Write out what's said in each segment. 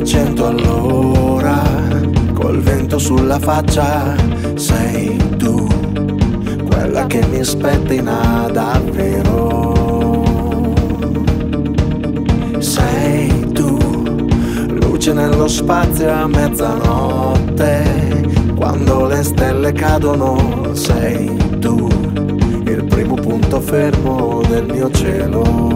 a 100 all'ora, col vento sulla faccia. Sei tu quella che mi spettina davvero. Sei tu, luce nello spazio a mezzanotte, quando le stelle cadono. Sei tu, il primo punto fermo del mio cielo.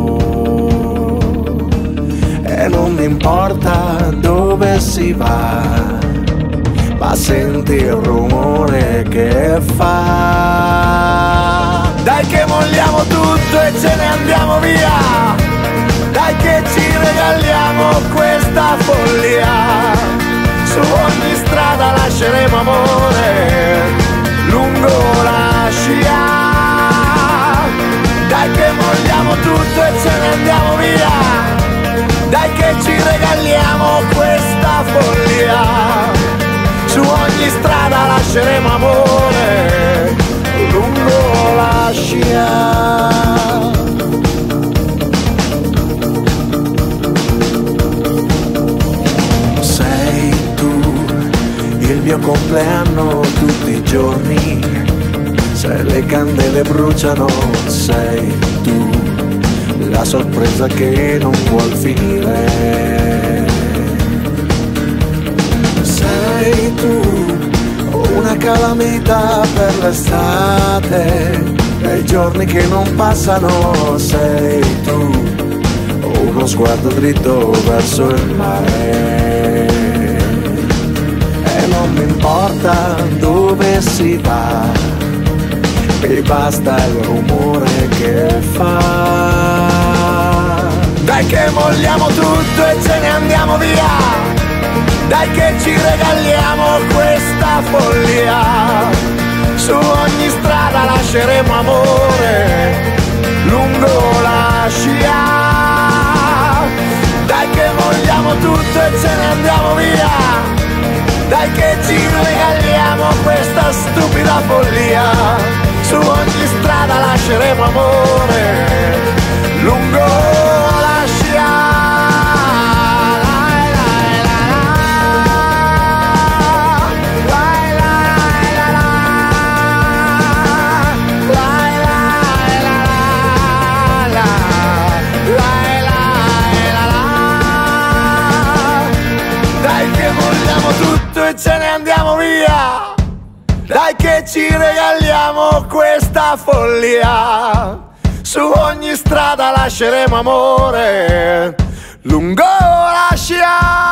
E non mi importa dove si va, ma senti il rumore che fa. Dai che molliamo tutto e ce ne andiamo via, dai che ci regaliamo questa follia. Su ogni strada lasceremo amore lungo la scia. Dai che molliamo tutto e ce ne andiamo via, dai che ci regaliamo questa follia. Su ogni strada lasceremo amore lungo la scia. Sei tu, il mio compleanno tutti i giorni, se le candele bruciano. Sei tu, la sorpresa che non vuol finire. Sei tu, una calamità per l'estate e i giorni che non passano. Sei tu, uno sguardo dritto verso il mare. E non mi importa dove si va, mi basta il rumore che fa. Dai che molliamo tutto e ce ne andiamo via, dai che ci regaliamo questa follia. Su ogni strada lasceremo amore lungo la scia. Dai che molliamo tutto e ce ne andiamo via, dai che ci regaliamo questa stupida follia. Su ogni strada lasceremo amore lungo la scia. Dai che vogliamo tutto e ce ne andiamo via, dai che ci regaliamo questa follia. Su ogni strada lasceremo amore lungo la scia.